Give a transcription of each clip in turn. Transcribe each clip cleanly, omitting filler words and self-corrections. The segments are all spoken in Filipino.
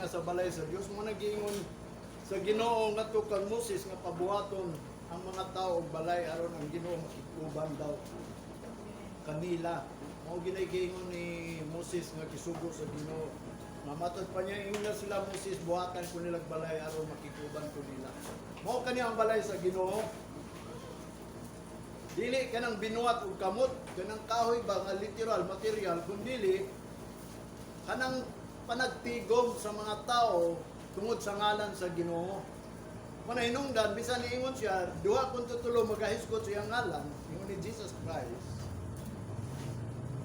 niya sa balay sa Dios mo nagingon sa Ginoo ngadto kang Moses nga pabuhaton ang mga tao og balay aron ang Ginoo makikuban daw kanila. Mao ginaygingon ni Moses nga kisugo sa Ginoo. Mamatod pa niya ingna sila Moses buhatan ko nila balay aron makikuban ko nila. Mao kani ang balay sa Ginoo. Dili kanang binuhat og kamot, kanang kahoy ba nga literal material kundi kanang panagtigom sa mga tao tungod sa ngalan sa Ginoo. Muna hinungdan bisan niingon siya, duha kun tutulo magahisgot sa iyang ngalan, ingon ni Jesus Christ.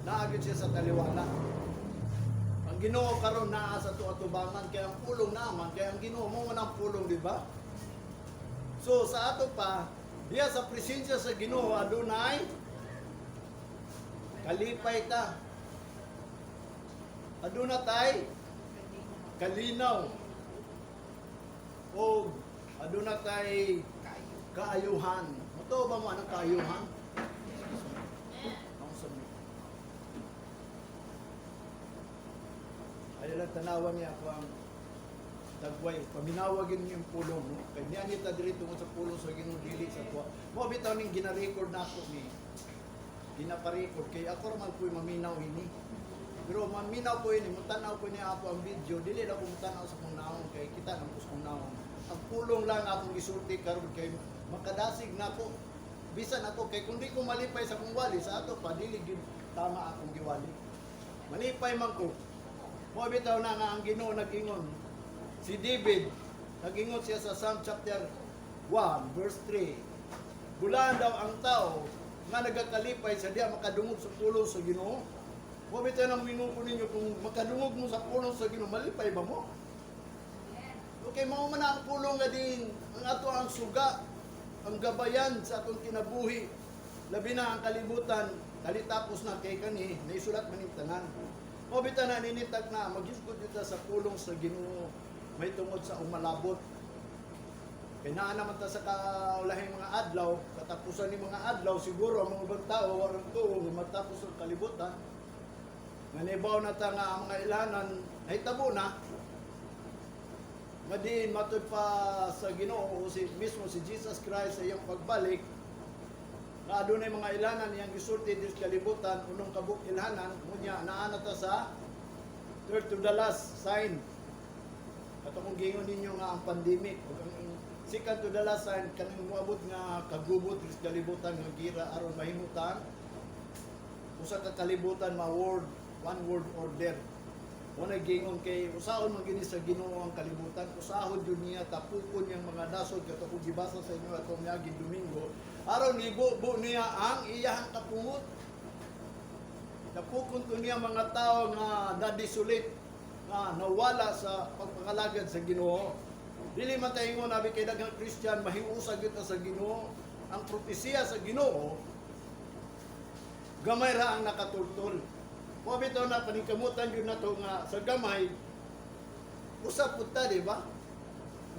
Naagid siya sa taliwala. Ang Ginoo karon naa sa tuatubangan kay ang pulong naman kay ang Ginoo mo man ang pulong, di ba? So sa ato pa diya sa presensya sa Ginoo adunay kalipay ta. Aduna tay kalinaw. O aduna tay kaayuhan. Moto ba mo anong kaayuhan? Ay lang tanawan niya ako ang dagway. Paminawagin niyo yung pulong. No? Kaya niya nita diri tungod sa pulong sa Ginoo dili sa tuwa. Mo bitaw ning gina-record nako ni. Ginaparecord kay ako man ko'y maminaw ini. Pero maminaw ko ini, mutanaw ko niya ako ang video, dili lang ko mutanaw sa kong naon kay kita nang kus kong naon. Ang pulong lang akong gisulti karon kay makadasig nako. Bisan ako kay kundi ko malipay sa kong wali sa ato pa dili gid tama akong giwali. Malipay man ko. Mo bitaw na nga ang Ginoo nag-ingon. Si David nag-ingon siya sa Psalm chapter 1 verse 3. Bulaan daw ang tao nga nagakalipay sa diya makadungog sa pulong sa Ginoo. Mo bitaw nang minuko ninyo kung makadungog mo sa pulong sa Ginoo, malipay ba mo? Okay, mao man ang pulong nga din ang ato ang suga, ang gabayan sa atong kinabuhi. Labi na ang kalibutan, kalitapos na kay kani, naisulat man ning tanan. Mo bitaw na ninitag na maghisgot dito sa pulong sa Ginoo, may tungod sa umalabot. Kaya naa naman ta sa kaulahing mga adlaw, katapusan ni mga adlaw siguro ang mga ibang tao walang tuo matapos ang kalibutan. Nanibaw na ta nga ang mga ilanan ay tabo na. Madin matud pa sa Ginoo si mismo si Jesus Christ sa iyang pagbalik. Na adunay mga ilanan iyang gisulti dis kalibutan unong kabuk ilanan unya naa na ta sa third to the last sign. Katong gingon ninyo nga ang pandemic ug ang second to the last sign kanang moabot nga kagubot dis kalibutan nga gira aron mahimutan usa ka kalibutan one world order. Wala gingon kay usaon man gini sa Ginoo ang kalibutan, usahon jud niya tapukon yang mga nasod katong gibasa sa inyo atong miaging Domingo. Aron ibubo niya ang iyang kapungot. Tapukon to niya mga tao nga nadisulit nga nawala sa pagpangalagad sa Ginoo. Dili man tayo ingon abi kay daghang Christian mahiusag gyud sa Ginoo. Ang propesiya sa Ginoo gamay ra ang nakatultol. Mo bitaw na paningkamutan yun na to nga sa gamay usap pud ta, di ba?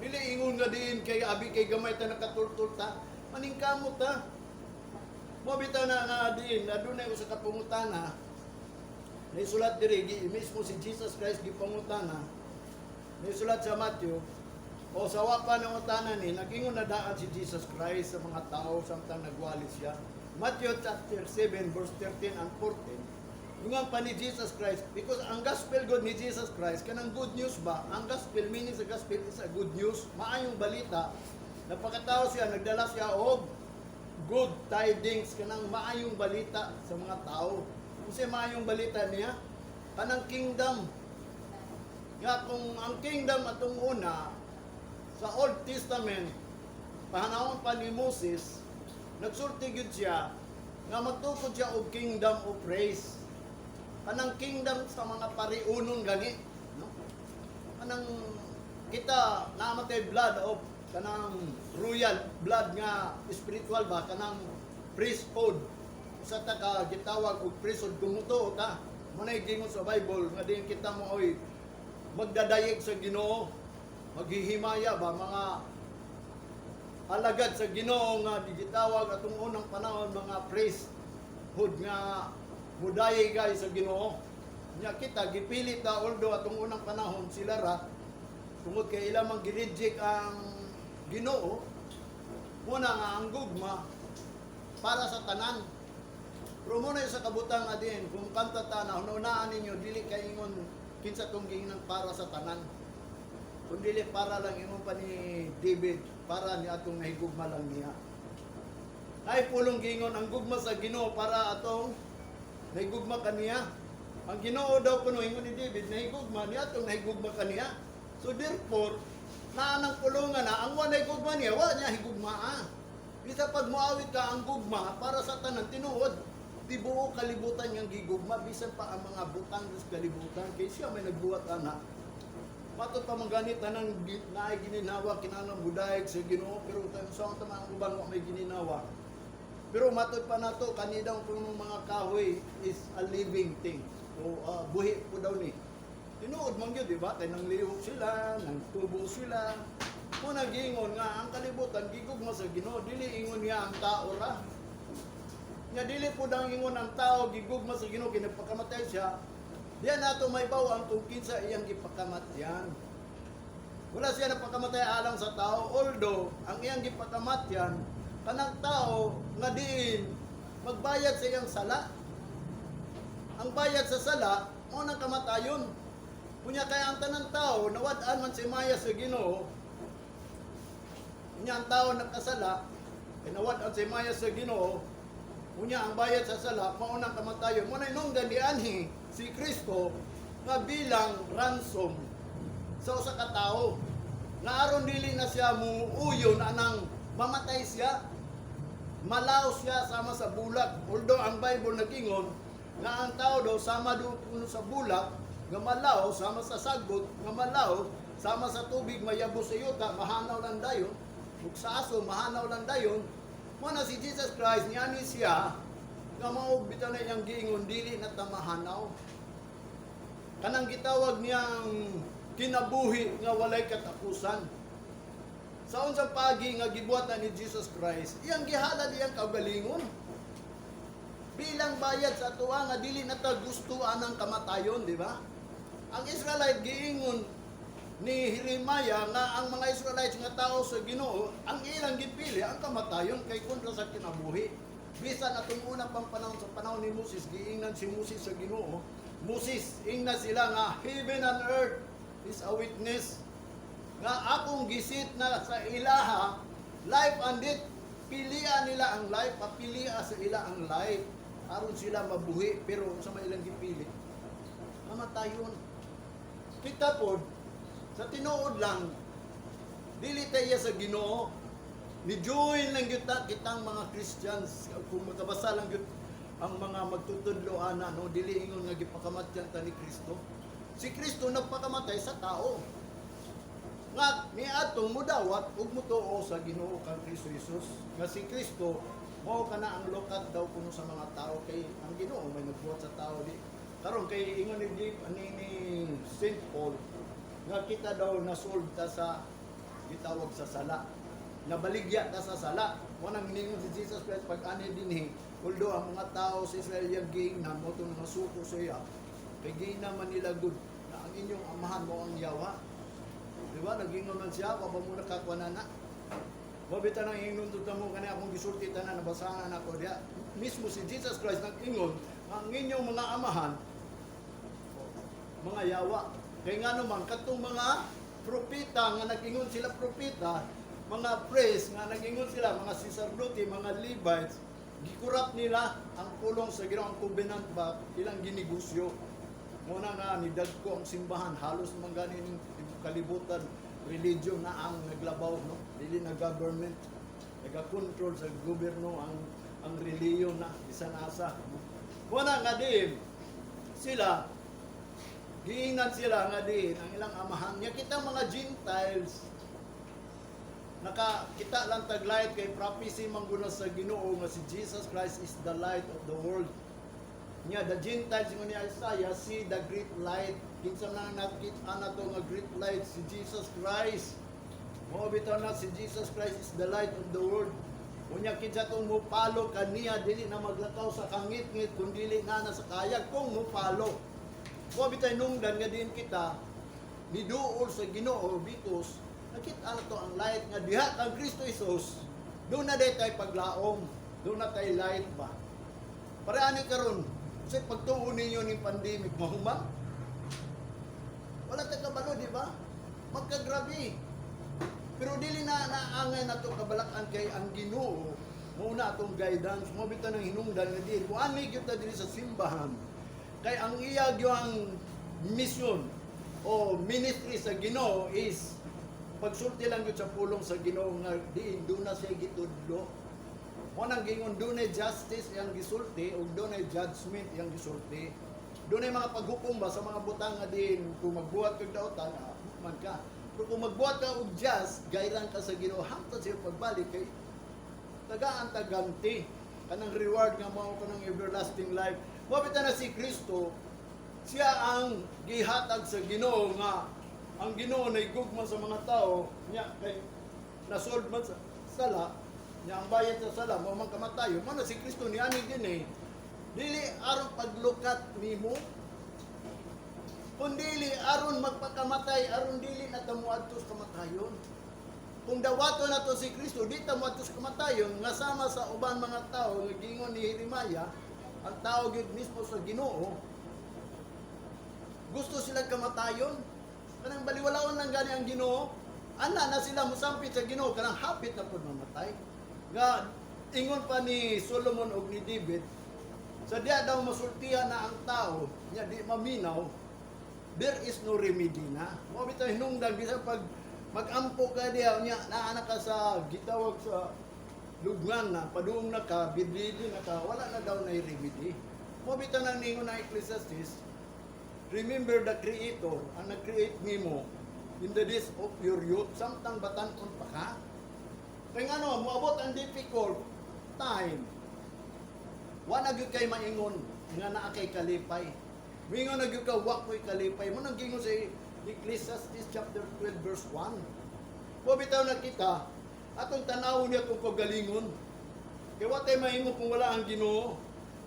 Dili ingon nga diin kay abi kay gamay ta nakatultol ta, maningkamot ta. Mo bitaw na nga diin adunay usa ka pangutana. Naisulat diri mismo si Jesus Christ gipangutana. Naisulat sa Matthew o sa wapa ng utana ni nagingon na daan si Jesus Christ sa mga tao samtang nagwali siya. Matthew chapter 7 verse 13 and 14. Yung pa ni Jesus Christ, because ang gospel good ni Jesus Christ, kanang good news ba? Ang gospel, meaning sa gospel is a good news, maayong balita. Napakatao siya, nagdala siya og good tidings, kanang maayong balita sa mga tao. Kasi maayong balita niya, kanang kingdom. Nga kung ang kingdom atong una, sa Old Testament, pahanahon pa ni Moses, nagsulti gyud siya, nga magtukod siya og kingdom of praise. Kanang kingdom sa mga pariunon gani, no? Kanang kita namatay blood of kanang royal blood nga spiritual ba kanang priesthood. Usa ta ka gitawag og priesthood gumuto ta. Munay gingon sa Bible nga diin kita mo oy magdadayeg sa Ginoo, maghihimaya ba mga alagad sa Ginoo nga gitawag atong unang panahon mga priesthood nga budaya guys sa Ginoo. Nya kita gipilit ta although atong unang panahon sila ra tungod kay ilang mang gireject ang Ginoo, muna nga ang gugma para sa tanan. Pero muna sa kabutang nga din, kung kanta tana, unaan ninyo, dili kay ingon kinsa tong giingnan para sa tanan. Kung dili para lang ingon pa ni David, para ni atong nahigugma lang niya. Ay pulong gingon ang gugma sa Ginoo para atong nahigugma kaniya. Ang Ginoo daw kuno ingon ni David, nahigugma niya atong nahigugma kaniya. So therefore, naanang pulungan na ang wanay gugma niya, wa niya higugmaa. Bisa pag muawit ka ang gugma para sa tanan tinuod, tibuo kalibutan niyang gigugma, bisan pa ang mga butang sa kalibutan, kay siya may nagbuhat ana. Matot pa mangganit tanang naay gininawa kinahanglan budayeg sa Ginoo, pero tayo sa mga uban wa may gininawa. Pero matot pa nato kanidang punong mga kahoy is a living thing. O buhi po daw ni. Tinuod man gyud, di ba? Kay nang lihok sila, nang tubo sila. Mo nagingon nga ang kalibutan gigugma sa Ginoo, dili ingon niya ang tao ra. Nya dili po dang ingon ang tao gigugma sa Ginoo kinapakamatay siya. Diyan nato may bawang kung kinsa iyang gipakamatyan. Wala siya napakamatay alang sa tao, although ang iyang gipakamatyan kanang tao nga diin magbayad sa iyang sala. Ang bayad sa sala mo nang kamatayon. Kunya kaya ang tanang tao nawad-an man si Maya sa Ginoo. Kunya ang tao nagkasala, nawad-an si Maya sa Ginoo. Kunya ang bayad sa sala mao nang kamatayon. Mo na inunggan di anhi si Kristo nga bilang ransom sa usa ka tawo. Nga aron dili na siya muuyon anang mamatay siya. Malaw siya sama sa bulag. Although ang Bible nagingon nga ang tao daw sama do kuno sa bulag, nga malaw sama sa sagot, nga malaw sama sa tubig mayabo sa yuta, mahanaw lang dayon, ug sa aso mahanaw lang dayon. Mo na si Jesus Christ niani siya nga mao bitaw na iyang giingon dili na ta mahanaw. Kanang gitawag niyang kinabuhi nga walay katapusan. Sa unsang pagi nga gibuhatan ni Jesus Christ, iyang gihalad iyang kaugalingon. Bilang bayad sa tuwa nga dili na ta gustuan ang kamatayon, di ba? Ang Israelite giingon ni Jeremiah nga ang mga Israelites nga tao sa Ginoo, ang ilang gipili ang kamatayon kay kontra sa kinabuhi. Bisan atong unang pang panahon sa panahon ni Moses, giingnan si Moses sa Ginoo. Moses, ingna sila nga heaven and earth is a witness nga akong gisit na sa ilaha life and death, pilian nila ang life, papilia sa ila ang life aron sila mabuhi, pero sa may ilang gipili kamatayon. Kita pod sa tinuod lang dili tayo sa Ginoo, ni join lang kita kitang mga Christians kung makabasa lang gyud ang mga magtutudlo ana no, dili ingon nga gipakamatyan ta ni Kristo. Si Kristo nagpakamatay sa tao. Nga ni atong mudawat ug mutuo sa Ginoo kang Kristo Jesus. Nga si Kristo mao kana ang lokat daw kuno sa mga tao, kay ang Ginoo may nagbuhat sa tao di. Karon kay ingon ni Saint Paul nga kita daw nasolve ta sa gitawag sa sala. Nabaligya ta sa sala. Mo nang ningon si Jesus Christ pag ani dinhi, although ang mga tao sa Israel yung ging na mo itong masuko sa iya, kay ging naman nila good na ang inyong amahan mo ang yawa. Diba? Nag-ingon man siya, waba mo nakakwana na. Wabita nang ingon tuta mo, kanya akong gisulti tanan, nabasahan ako diya. Mismo si Jesus Christ nag-ingon, ang inyong mga amahan, mga yawa. Kaya nga naman, katong mga propita, nga nag-ingon sila propita, mga priest, nga nag-ingon sila, mga sacerdote, mga Levites, gikurap nila ang pulong sa Ginoo, ang covenant ba, ilang ginegosyo. Muna nga, nidagko ang simbahan, halos naman ganin kalibutan, religion na ang naglabaw, no? Dili na government, nag-control sa gobyerno ang reliyon na, isanasa. Muna nga din, sila, giingnan sila nga din, ang ilang amahan niya, kita mga Gentiles, nakakita lang taglight kay prophecy mangguna sa Ginoo nga si Jesus Christ is the light of the world. Nya the Gentiles mo ni Isaiah see the great light. Kinsa na nakita na to nga great light si Jesus Christ. Mo bitaw na si Jesus Christ is the light of the world. Unya kinsa tong mupalo kaniya dili na maglakaw sa kangit-ngit kun dili na sa kayag kung mupalo. Mo bitaw nungdan nga din kita niduol sa Ginoo because nakita na to ang light nga diha kang Kristo Jesus. Doon na day tayo paglaom, doon na tayo light ba. Para ani karon, kasi pagtuon ninyo ng pandemic, mahuman. Wala tayo kabalo, di ba? Magkagrabe. Pero dili na naangay na to kabalakan kay ang Ginoo. Muna atong guidance, mabita ng hinungdan nga din. Kung ani kita dili sa simbahan, kay ang iya ang mission o ministry sa Ginoo is pagsulti lang yun sa pulong sa Ginoo nga diin doon na siya gitudlo. Mo nang gingon doon ay justice yang gisulti ug doon ay judgment yang gisulti. Doon ay mga paghukom ba sa mga butang nga din kung magbuhat kag daotan, man ka. Pero kung magbuhat ka og just, gayran ka sa Ginoo hangtod sa pagbalik kay tagaan taganti kanang reward nga mao kanang everlasting life. Mabita na si Kristo, siya ang gihatag sa Ginoo nga ang Ginoo nay gugma sa mga tao nya kay nasolve man sa sala nya ang bayad sa sala mo man kamatayo mo na si Kristo ni ani din dili aron paglukat nimo kundi aron magpakamatay aron dili na ta moadto sa kamatayon. Kung dawato na to si Kristo di ta moadto sa kamatayon nga sama sa uban mga tao nga gingon ni Jeremiah ang tao gyud mismo sa Ginoo gusto sila kamatayon. Kanang baliwalaon lang gani ang Ginoo, ana na sila musampit sa Ginoo kanang hapit na pud mamatay. Nga ingon pa ni Solomon og ni David, sa diya daw masultihan na ang tao, nya di maminaw, there is no remedy na. Mo bitaw hinungdan bisan pag magampo ka diha nya naa ka sa gitawag sa lugnan na padung na ka bidlidi na ka wala na daw na remedy. Mo bitaw nang ningon na Ecclesiastes, remember the Creator, ang nag-create nimo in the days of your youth, samtang batan-on pa ka. Kaya nga moabot ang difficult time. Wala gyud kay maingon nga naa kay kalipay. Mingon na gyud ka wa koy kalipay. Mo nang gingon sa Ecclesiastes chapter 12 verse 1. Mo bitaw na kita atong tan-awon niya kung kagalingon. Kay wa tay maingon kung wala ang Ginoo.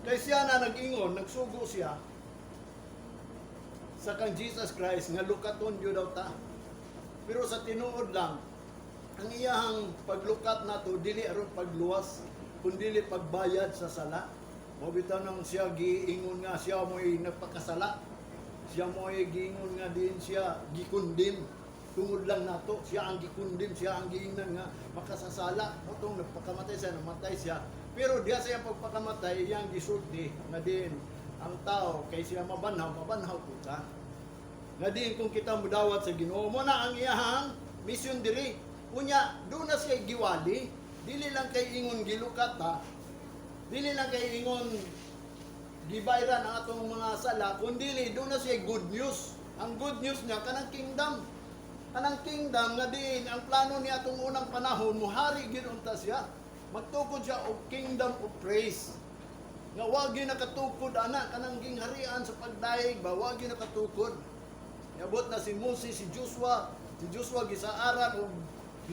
Kay siya na nag-ingon, nagsugo siya sa kang Jesus Christ nga lukaton jud daw ta. Pero sa tinuod lang ang iyang paglukat nato dili aron pagluwas kundi dili pagbayad sa sala. Mo bitaw nang siya giingon nga siya mo'y nagpakasala. Siya mo'y giingon nga din siya gikundim. Tungod lang nato siya ang gikundim, siya ang giingnan nga makasasala. Motong nagpakamatay siya, namatay siya. Pero diya sa iyang pagpakamatay iyang gisulti nga din ang tao kay siya mabanhaw po ta. Nga din kung kita mudawat sa Ginoo mo na ang iyahang mission diri. Unya, doon na siya giwali. Dili lang kay ingon gilukat ta. Dili lang kay ingon gibayran ang atong mga sala, kundi doon na siya good news. Ang good news niya kanang kingdom. Kanang kingdom nga din ang plano niya atong unang panahon muhari gyud unta siya. Magtukod siya og kingdom of praise. Nga wag gyud nakatukod ana kanang gingharian sa pagdaig ba wag gyud nakatukod. Yabot na si Moses, si Joshua gisaaran og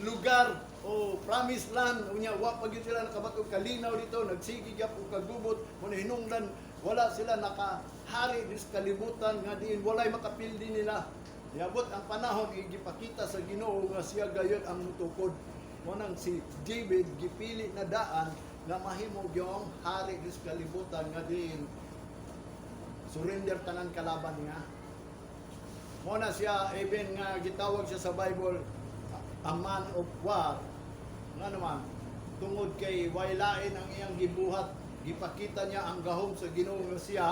lugar o promised land unya wa pa gyud sila nakabat-og kalinaw dito nagsigi gyud og kagubot kun hinungdan wala sila nakahari dis kalibutan nga diin walay makapildi nila. Yabot ang panahon gipakita sa Ginoo nga siya gayud ang mutukod. Mo nang si David gipili na daan nga mahimo gyung hari dis kalibutan nga diin surrender tanan kalaban niya. Mo na siya even nga gitawag siya sa Bible a man of war. Nga naman tungod kay waylain ang iyang gibuhat, gipakita niya ang gahom sa Ginoo nga siya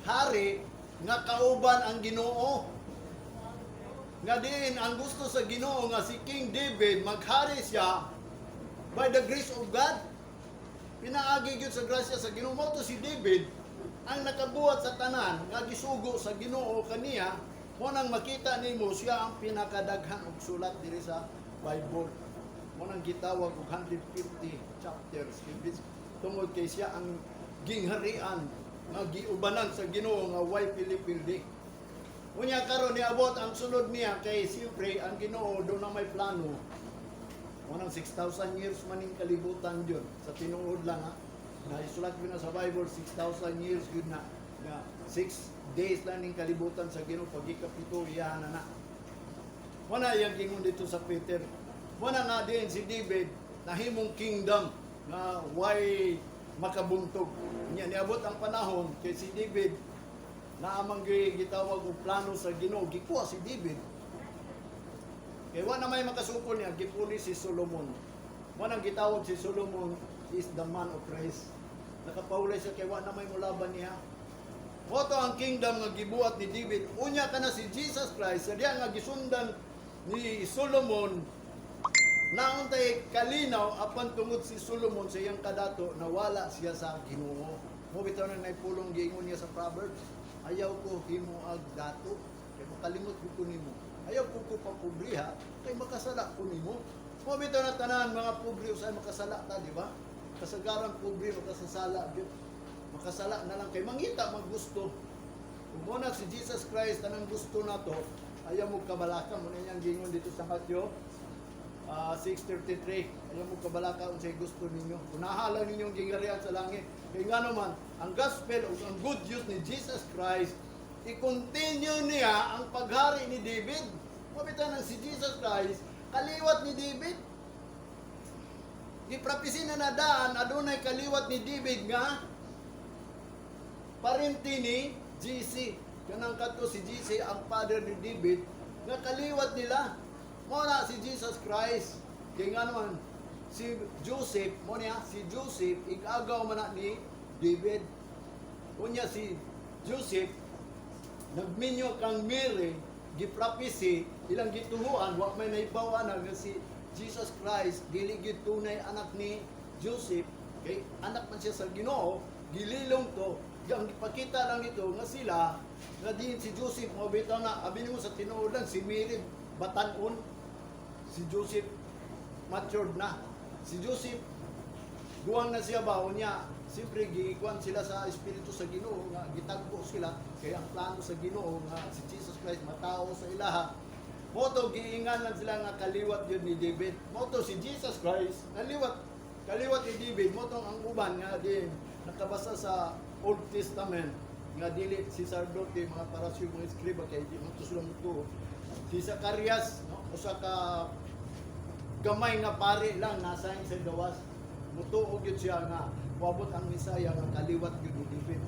hari nga kauban ang Ginoo. Nga din ang gusto sa Ginoo nga si King David maghari siya by the grace of God. Pinaagi gyud sa grasya sa Ginoo mo to si David ang nakabuhat sa tanan nga gisugo sa Ginoo kaniya. Mo nang makita nimo siya ang pinakadaghan og sulat diri sa Bible. Mo nang gitawag og 150 chapters tungod kay siya ang gingharian nga giubanan sa Ginoo nga way pilipildi. Unya karon niabot ang sulod niya kay siyempre ang Ginoo do na may plano. Mo nang 6,000 years maning kalibutan jud sa tinuod lang ha. Na isulat ko na sa Bible 6,000 years yun na nga 6 days lang ning kalibutan sa Ginoo pag ikapito iyahan na. Wala yang gingon dito sa Peter. Wala nga din si David nahimong kingdom na why makabuntog. Nya niabot ang panahon kay si David na amang gitawag og plano sa Ginoo gikuha si David. Kay wala may makasukol niya gipuli si Solomon. Wala gitawag si Solomon is the man of praise. Nakapaulay siya kay wala may mulaban niya. Moto ang kingdom nga gibuhat ni David. Unya ka na si Jesus Christ, sa diya nga gisundan ni Solomon, nauntay kalinaw apan tungod si Solomon sa iyang kadato nawala siya sa Ginoo. Mo bitaw na naipulong giingon niya sa Proverbs, ayaw ko himo ag dato, kay makalimot ko nimo. Ayaw ko papobriha, kay makasala ko nimo. Mo bitaw na tanan mga pobre usay makasala ta, di ba? Kasagaran pobre makasasala gyud. Makasala na lang kay mangita maggusto. Kung muna si Jesus Christ tanang gusto na to, ayaw mo kabalaka mo na gingon dito sa Matthew 6:33. Ayaw mo kabalaka kung sa'y gusto ninyo. Unahala ninyong gingarihan sa langit. Kaya nga naman, ang gospel o ang good news ni Jesus Christ, i-continue niya ang paghari ni David. Mabitan ng si Jesus Christ, kaliwat ni David. Giprapisin na nadaan, adunay kaliwat ni David nga, parenti ni GC. Kanang kadto si GC ang father ni David nga kaliwat nila. Muna si Jesus Christ. Kaya nga naman si Joseph, si Joseph igagaw man na ni David. Unya si Joseph nagminyo kang Mary giprapisi ilang gituhuan wa may naibawa na nga si Jesus Christ dili gid tunay anak ni Joseph kay anak man siya sa Ginoo gililong to. Yang ipakita lang ito nga sila nga din si Joseph mo bitaw na abi mo sa tinuodan si Mary batanon, si Joseph matured na, si Joseph guwang na siya ba niya siyempre gikuan sila sa espiritu sa Ginoo nga gitagpo sila kaya ang plano sa Ginoo nga si Jesus Christ matao sa ilaha moto giingan lang sila nga kaliwat yun ni David. Moto si Jesus Christ kaliwat ni David moto ang uban nga din nakabasa sa Old Testament nga dili si sardote mga parasyo mga eskriba kay di matusulong ito si Zacarias no? Usa ka gamay nga pare lang nasa sa gawas mutuog yun siya nga wabot ang Misaya nga kaliwat yun ni David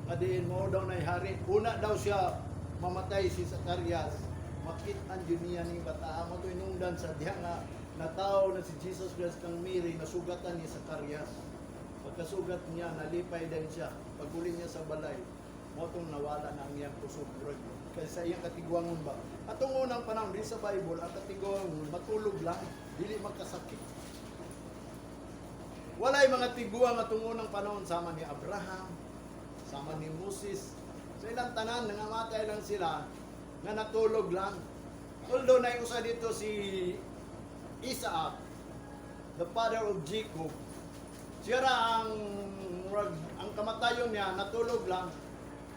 nga diin mo daw na hari una daw siya mamatay si Zacarias makit-an yun niya ni bata mo to inungdan sa diha nga natao na si Jesus Christ kang Mary nasugatan ni Zacarias. Pagkasugat niya, nalipay din siya. Paguli niya sa balay, motong nawala na ang iyang kusog. Kasi sa iyang katigwangon ba? Atong unang panahon, di sa Bible, ang katigwangon, matulog lang, dili magkasakit. Walay mga tiguang atong unang panahon, sama ni Abraham, sama ni Moses. Sa ilang tanan, nangamatay lang sila, na natulog lang. Although na usa dito si Isaac, the father of Jacob, siya ang kamatayon niya, natulog lang.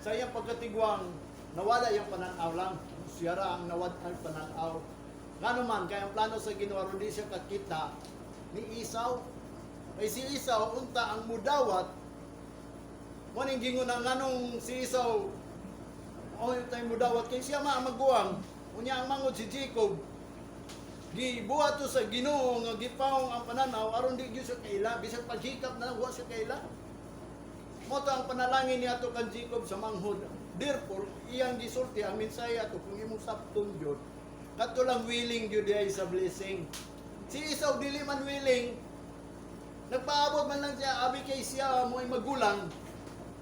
Sa iyang pagkatigwang, nawala yung pananaw lang. Siya ang nawala ang pananaw. Nga naman, kaya ang plano sa Ginoo, hindi siya kakita ni Esau. Ay si Esau, unta ang mudawat. Muning gingon ang anong si Esau, yung tayo mudawat, kaya siya maguwang. Unya ang mangod si Jacob, gibuhat to sa Ginoo nga gipawong ang pananaw aron di gyud siya kaila bisag paghikap na wa siya kaila mo to ang panalangin niya to kan Jacob sa manghod therefore iyang gisulti ang mensahe ato kung imong sabton gyud kadto lang willing gyud ay sa blessing si Esau dili man willing nagpaabot man lang siya abi kay siya mo'y magulang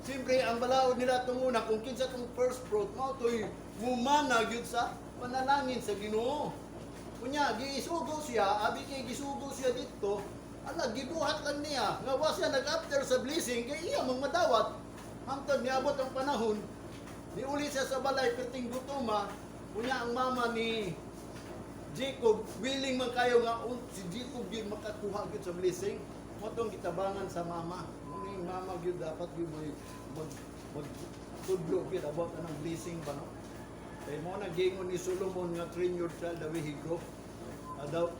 siyempre ang balaod nila tunguna kung kinsa tong first fruit mao toy mumana gyud sa panalangin sa Ginoo. Kunya, giisugo siya, abi kay gisugo siya dito, ala, gibuhat lang niya. Nga wa siya nag-after sa blessing, kay iya mong madawat. Hangtod niabot ang panahon, niuli siya sa balay, perting gutuma, kunya ang mama ni Jacob, willing man kayo nga, si Jacob yun makakuha yun sa blessing, motong kitabangan sa mama. Muning mama yun dapat yun magtudlo yun about anong blessing ba, no? Kaya mo nagingon ni Solomon nga train your child the way he go.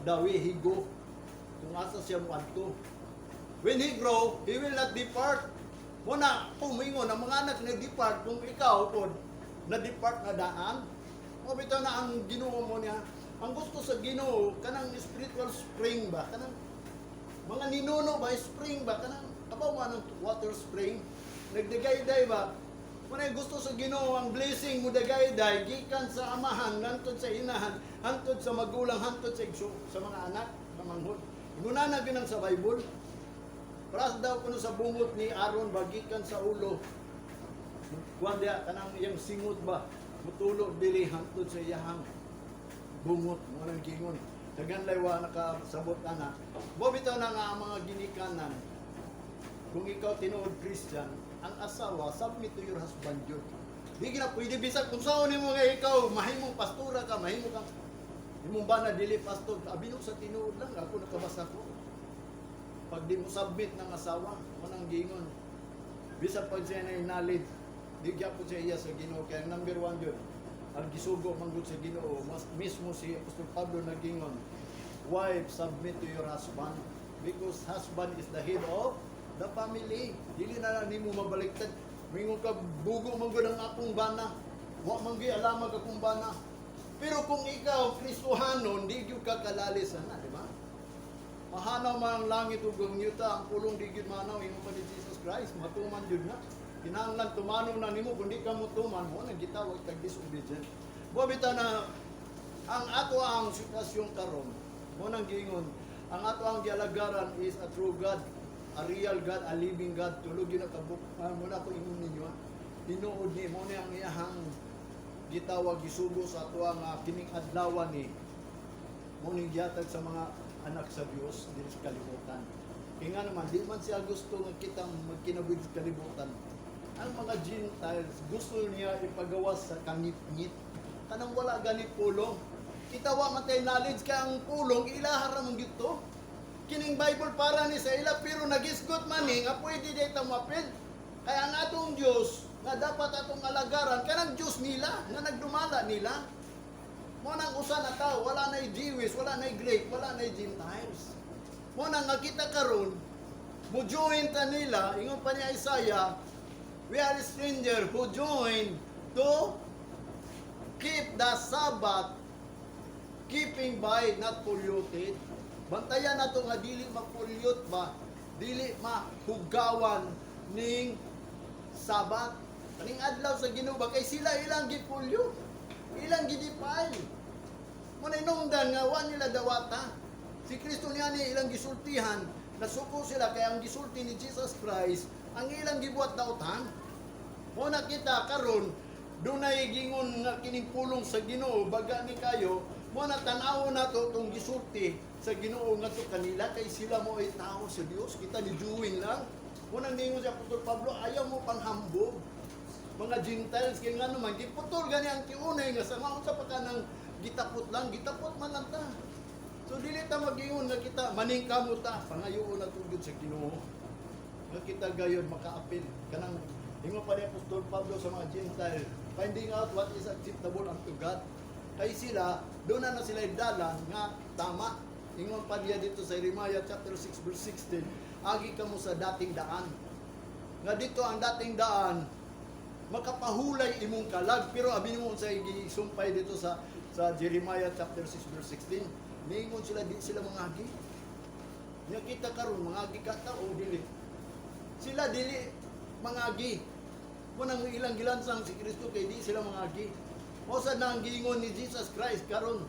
The way he go. Kung asa siya mo adto. When he grow, he will not depart. Muna, pumingon ang mga anak na depart, kung ikaw po, na-depart na daan, o bitaw na ang Ginoo mo niya, ang gusto sa Ginoo, kanang spiritual spring ba, kanang mga ninuno ba, spring ba, kanang kabaw mo ng water spring, nagdagayday ba, muna gusto sa Ginoo, ang blessing mo dagayday, gikan sa amahan, hantod sa inahan, hantod sa magulang, hantod sa igso, sa mga anak, sa manghod. Inuna na ginang sa Bible, pras daw kuno sa bungot ni Aaron bagikan sa ulo. Kuan dia kanang iyang singot ba mutulo dili hangtod sa iyang bungot mo nang gingon. Dagan laywa nakasabot ana. Bo bitaw na nga ang mga ginikanan. Kung ikaw tinuod Christian, ang asawa submit to your husband jud. Di gina pwede bisag kung saan nimo nga ikaw mahimong pastora ka, mahimo kang imong ba na dili pastor, abino sa tinuod lang ako nakabasa ko. Pag di mo submit ng asawa, manang gingon. Bisa pag siya na knowledge, di kaya po siya iya sa Ginoo. Kaya number 1 yun, ang gisugo manggod sa Ginoo. Mas mismo si Apostol Pablo nagingon, wife, submit to your husband. Because husband is the head of the family. Dili na lang mo mabaliktad. Mingon ka, bugo manggod ang akong bana. Wa manggi alamag akong bana. Pero kung ikaw, Kristohanon, di yung kakalalisan na, di ba? Mahanaw man ang langit ug ang yuta, ang pulong digid manaw imo pa ni Jesus Christ, matuman jud na. Kinahanglan tumanaw na nimo kundi ka mo tuman mo nang gitawag kag disobedient. Buwa bitaw na ang ato ang sitwasyon karon, mo nang giingon, ang ato ang gialagaran is a true God, a real God, a living God. Tulog yun nakabuk. Mo na ko ingon ninyo. Tinuod ni mo ni ang iyahang gitawag gisugo sa ato ang kining adlaw ni mo ning gihatag sa mga anak sa Dios dili sa kalibutan. Kaya nga naman, di man siya gusto nga kitang magkinabuhi sa kalibutan. Ang mga Gentiles, gusto niya ipagawas sa kangit-ngit. Kanang wala ganit pulong. Kita wa man tay knowledge ka ang pulong, ilahara mong gito. Kining Bible para ni sa ila, pero nagisgot man ni, nga pwede day tamapin. Kaya ang atong Diyos, nga dapat atong alagaran, kanang Diyos nila, nga nagdumala nila. Mo nang usa na tao, wala na'y Jewish, wala na'y Greek, wala na'y Gentiles. Mo nang nakita karon, mo join ta nila, ingon pa ni Isaiah, we are stranger who join to keep the Sabbath, keeping by not polluted. Bantayan nato nga dili ma-pollute ba, dili mahugawan ning Sabbath. Kaning adlaw sa Ginoo ba kay sila ilang gi-pollute. Ilang gidipay. Muna inungdan nga wa nila dawata. Si Kristo niya ni ilang gisultihan, nasuko sila kaya ang gisulti ni Jesus Christ, ang ilang gibuat dautan. Muna kita karon dunay gingon nga kining pulong sa Ginoo baga ni kayo, muna tan-aw nato tong gisulti sa Ginoo ngadto kanila kay sila mo ay tao sa Dios, kita ni juwin lang. Muna ningon si Apostol Pablo, ayaw mo panghambog. Mga Gentiles kay nga naman giputol gani ang kiunay nga sa maunsa pa kanang gitapot lang gitapot man lang ta. So dili ta magingon nga kita maningkamot ta pangayoon na tugod sa Ginoo. Nga kita gayon makaapil kanang ingon pa ni Apostol Pablo sa mga Gentile, finding out what is acceptable unto God. Kay sila doon na sila dalan nga tama. Ingon pa niya dito sa Jeremiah chapter 6 verse 16, agi kamo sa dating daan. Nga dito ang dating daan makapahulay imong kalag, pero abi mo sa gisumpay dito sa Jeremiah chapter 6 verse 16, ningon sila di sila mangagi. Nya kita karon mangagi ka ta o dili. Sila dili mangagi. Mo nang ilang gilansang si Kristo kay di sila mangagi. Mo sa nang giingon ni Jesus Christ karon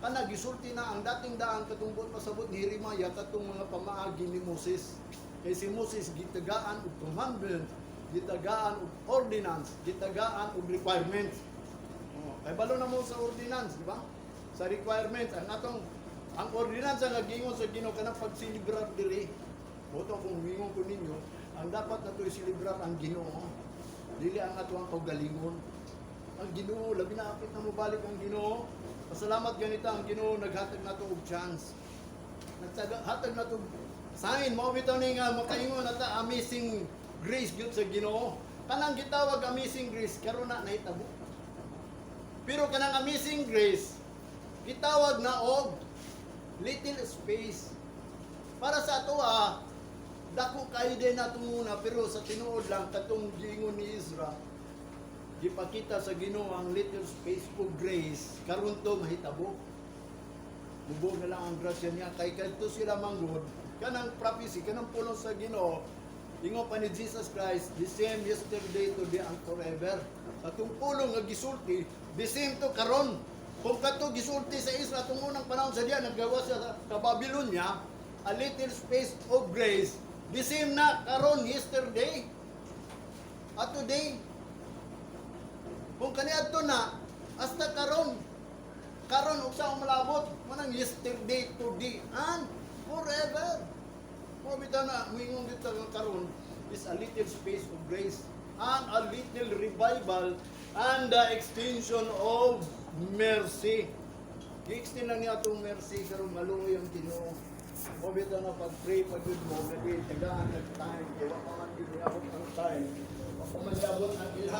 kana gisulti na ang dating daan katungkol pasabot ni Jeremiah katong mga pamaagi ni Moses. Kay si Moses gitagaan og commandment, gitagaan og ordinance, gitagaan og requirements. Kay balo na mo sa ordinance, di ba? Sa requirements, ang ordinance nga gingon sa Ginoo kanang pagsilibrar diri. Boto kung gingon ko ninyo, ang dapat nato isilibrar ang Ginoo. Dili ang ato ang kaugalingon. Ang Ginoo labi na apit na mo balik ang Ginoo. Pasalamat ganita ang Ginoo naghatag nato og chance. Naghatag nato sign mao bitaw ni nga makaingon nata amazing grace gyud sa Ginoo. Kanang gitawag amazing grace karon na nahitabo. Pero kanang amazing grace gitawag na og little space. Para sa ato dako kayo din nato muna, pero sa tinuod lang, katong giingon ni Ezra, gipakita sa Ginoo ang little space of grace, karon to mahitabo. Mubog na lang ang grasya niya, kay kadto sila manggod, kanang prophecy, kanang pulong sa Ginoo, ingo pa ni Jesus Christ, the same yesterday, today, and forever. Atong pulong nga gisulti, the same to karon. Kung kato gisulti sa Israel, atong unang panahon sa diyan, naggawa sa Babylonia, a little space of grace, the same na karon, yesterday, at today. Kung kaniadto na, hasta karon, karon og sa malabot, manang yesterday, today, and forever. Mo bitaw na mingon dito nga karon is a little space of grace and a little revival and the extension of mercy. Gi-extend lang niya itong mercy karon maluoy ang Ginoo. Mo bitaw na pag-pray pag yun mo, gabi tagaan nag-time, kaya pa man yun niya ang time. Pag man ang ilha